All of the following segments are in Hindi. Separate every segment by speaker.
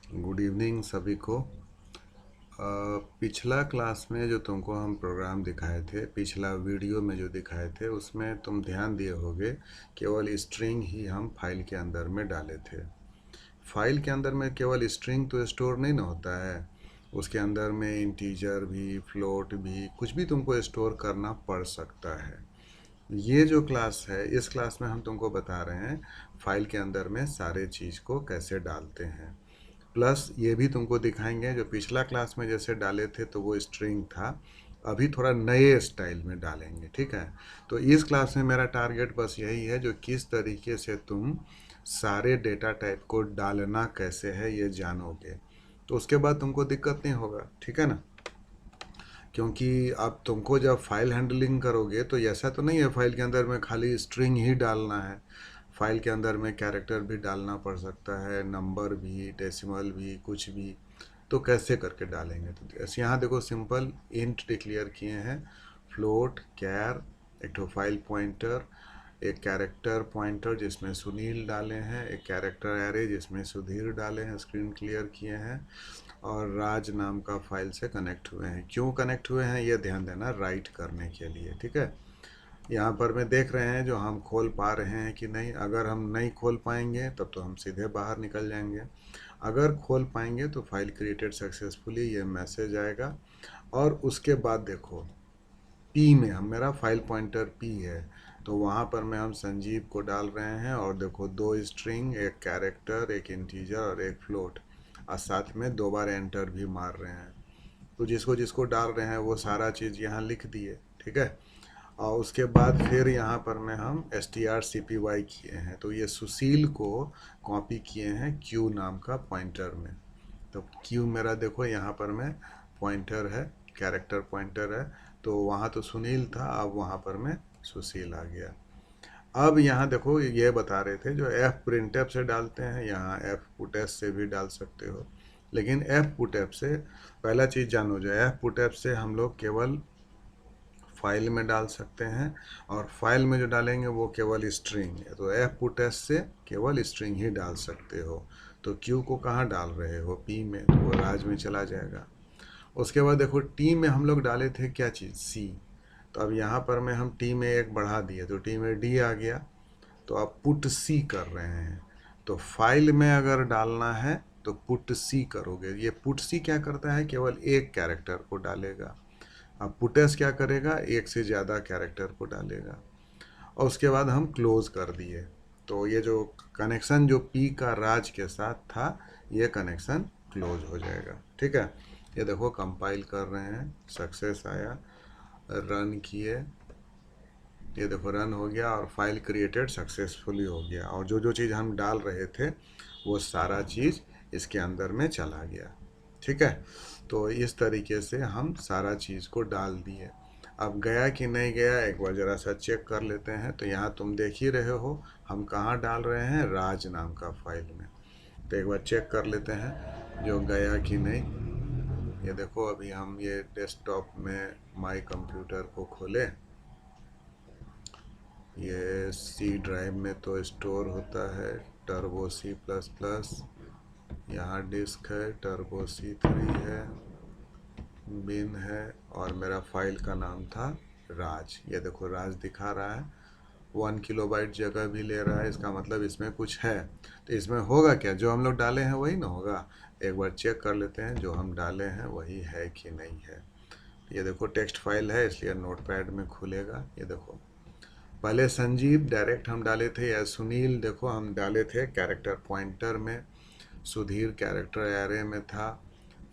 Speaker 1: गुड इवनिंग सभी को। पिछला क्लास में जो तुमको हम प्रोग्राम दिखाए थे, पिछला वीडियो में जो दिखाए थे, उसमें तुम ध्यान दिए होगे केवल स्ट्रिंग ही हम फाइल के अंदर में डाले थे। फाइल के अंदर में केवल स्ट्रिंग तो स्टोर नहीं ना होता है, उसके अंदर में इंटीजर भी, फ्लोट भी, कुछ भी तुमको स्टोर करना पड़ सकता है। ये जो क्लास है, इस क्लास में हम तुमको बता रहे हैं फाइल के अंदर में सारे चीज़ को कैसे डालते हैं। प्लस ये भी तुमको दिखाएंगे जो पिछला क्लास में जैसे डाले थे तो वो स्ट्रिंग था, अभी थोड़ा नए स्टाइल में डालेंगे। ठीक है, तो इस क्लास में मेरा टारगेट बस यही है, जो किस तरीके से तुम सारे डेटा टाइप को डालना कैसे है ये जानोगे, तो उसके बाद तुमको दिक्कत नहीं होगा। ठीक है ना, क्योंकि अब तुमको जब फाइल हैंडलिंग करोगे तो ऐसा तो नहीं है फाइल के अंदर में खाली स्ट्रिंग ही डालना है। फाइल के अंदर में कैरेक्टर भी डालना पड़ सकता है, नंबर भी, डेसिमल भी, कुछ भी। तो कैसे करके डालेंगे, तो ऐसे यहाँ देखो सिंपल इंट डिक्लेयर किए हैं, फ्लोट कैर, एक तो फाइल पॉइंटर, एक कैरेक्टर पॉइंटर जिसमें सुनील डाले हैं, एक कैरेक्टर एरे जिसमें सुधीर डाले हैं, स्क्रीन क्लियर किए हैं, और राज नाम का फाइल से कनेक्ट हुए हैं। क्यों कनेक्ट हुए हैं ये ध्यान देना, राइट करने के लिए। ठीक है, यहाँ पर मैं देख रहे हैं जो हम खोल पा रहे हैं कि नहीं। अगर हम नहीं खोल पाएंगे तब तो हम सीधे बाहर निकल जाएंगे, अगर खोल पाएंगे तो फाइल क्रिएटेड सक्सेसफुली ये मैसेज आएगा। और उसके बाद देखो पी में हम, मेरा फाइल पॉइंटर पी है, तो वहाँ पर मैं हम संजीव को डाल रहे हैं, और देखो दो स्ट्रिंग, एक कैरेक्टर, एक इंटीजर और एक फ्लोट, और साथ में दो बार एंटर भी मार रहे हैं। तो जिसको जिसको डाल रहे हैं वो सारा चीज़ यहाँ लिख दिए। ठीक है, और उसके बाद फिर यहाँ पर में हम strcpy किए हैं, तो ये सुशील को कॉपी किए हैं क्यू नाम का पॉइंटर में। तो क्यू मेरा देखो यहाँ पर में पॉइंटर है, कैरेक्टर पॉइंटर है, तो वहाँ तो सुनील था, अब वहाँ पर में सुशील आ गया। अब यहाँ देखो ये बता रहे थे जो एफ प्रिंटफ से डालते हैं, यहाँ एफ पुटफ से भी डाल सकते हो, लेकिन एफ पुटफ से पहला चीज़ जानो, जो एफ पुटफ से हम लोग केवल फाइल में डाल सकते हैं, और फाइल में जो डालेंगे वो केवल स्ट्रिंग है, तो एफ पुटस से केवल स्ट्रिंग ही डाल सकते हो। तो क्यू को कहाँ डाल रहे हो, पी में, तो वो राज में चला जाएगा। उसके बाद देखो टी में हम लोग डाले थे क्या चीज़, सी, तो अब यहाँ पर में हम टी में एक बढ़ा दिए तो टी में डी आ गया, तो आप पुट सी कर रहे हैं। तो फाइल में अगर डालना है तो पुट सी करोगे। ये पुट सी क्या करता है, केवल एक कैरेक्टर को डालेगा। अब पुटेस क्या करेगा, एक से ज़्यादा कैरेक्टर को डालेगा। और उसके बाद हम क्लोज कर दिए, तो ये जो कनेक्शन जो पी का राज के साथ था, ये कनेक्शन क्लोज हो जाएगा। ठीक है, ये देखो कंपाइल कर रहे हैं, सक्सेस आया, रन किए, ये देखो रन हो गया और फाइल क्रिएटेड सक्सेसफुली हो गया, और जो जो चीज़ हम डाल रहे थे वो सारा चीज़ इसके अंदर में चला गया। ठीक है, तो इस तरीके से हम सारा चीज़ को डाल दिए। अब गया कि नहीं गया एक बार ज़रा सा चेक कर लेते हैं। तो यहाँ तुम देख ही रहे हो हम कहाँ डाल रहे हैं, राज नाम का फाइल में। तो एक बार चेक कर लेते हैं जो गया कि नहीं। ये देखो अभी हम ये डेस्कटॉप में माई कंप्यूटर को खोले, ये सी ड्राइव में तो स्टोर होता है, टर्बो सी प्लस प्लस, यहाँ डिस्क है, टर्बो सी 3 है, बिन है, और मेरा फाइल का नाम था राज। ये देखो राज दिखा रहा है, 1 किलोबाइट जगह भी ले रहा है, इसका मतलब इसमें कुछ है। तो इसमें होगा क्या, जो हम लोग डाले हैं वही ना होगा। एक बार चेक कर लेते हैं जो हम डाले हैं वही है कि नहीं है। ये देखो टेक्स्ट फाइल है इसलिए नोटपैड में खुलेगा। ये देखो पहले संजीव डायरेक्ट हम डाले थे, या सुनील देखो हम डाले थे कैरेक्टर पॉइंटर में, सुधीर कैरेक्टर एरे में था,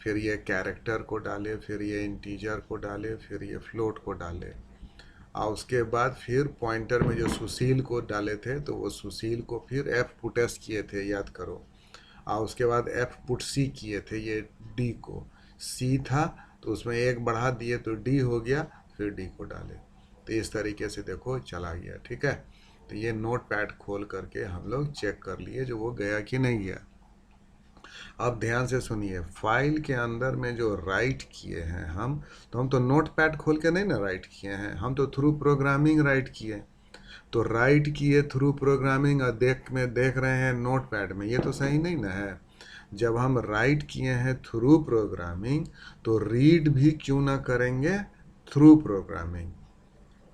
Speaker 1: फिर ये कैरेक्टर को डाले, फिर ये इंटीजर को डाले, फिर ये फ्लोट को डाले, और उसके बाद फिर पॉइंटर में जो सुशील को डाले थे तो वो सुशील को फिर एफ पुटस किए थे, याद करो, और उसके बाद एफ पुट सी किए थे, ये डी को, सी था तो उसमें एक बढ़ा दिए तो डी हो गया, फिर डी को डाले, तो इस तरीके से देखो चला गया। ठीक है, तो ये नोट पैड खोल करके हम लोग चेक कर लिए जो वो गया कि नहीं गया। अब ध्यान से सुनिए, फाइल के अंदर में जो राइट किए हैं हम, तो हम तो नोट पैड खोल के नहीं ना राइट किए हैं, हम तो थ्रू प्रोग्रामिंग राइट किए। तो राइट किए थ्रू प्रोग्रामिंग और देख रहे हैं नोट पैड में, ये तो सही नहीं ना है। जब हम राइट किए हैं थ्रू प्रोग्रामिंग, तो रीड भी क्यों ना करेंगे थ्रू प्रोग्रामिंग।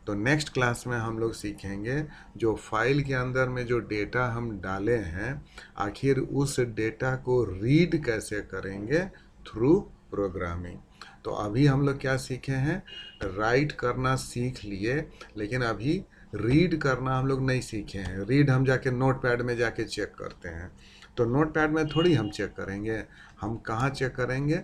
Speaker 1: तो नेक्स्ट क्लास में हम लोग सीखेंगे जो फाइल के अंदर में जो डेटा हम डाले हैं, आखिर उस डेटा को रीड कैसे करेंगे थ्रू प्रोग्रामिंग। तो अभी हम लोग क्या सीखे हैं, राइट करना सीख लिए, लेकिन अभी रीड करना हम लोग नहीं सीखे हैं। रीड हम जाके नोट पैड में जाके चेक करते हैं, तो नोट पैड में थोड़ी हम चेक करेंगे, हम कहाँ चेक करेंगे,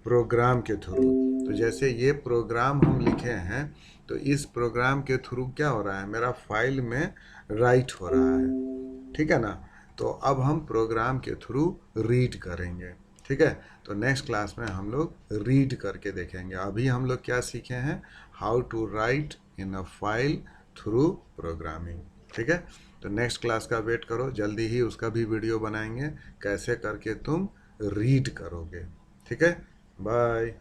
Speaker 1: प्रोग्राम के थ्रू। तो जैसे ये प्रोग्राम हम लिखे हैं, तो इस प्रोग्राम के थ्रू क्या हो रहा है, मेरा फाइल में राइट हो रहा है, ठीक है ना। तो अब हम प्रोग्राम के थ्रू रीड करेंगे, ठीक है। तो नेक्स्ट क्लास में हम लोग रीड करके देखेंगे। अभी हम लोग क्या सीखे हैं, how to write in a file through programming, ठीक है। तो नेक्स्ट क्लास का वेट करो, जल्दी ही उसका भी वीडियो बनाएंगे कैसे करके तुम रीड करोगे, ठीक है। बाय।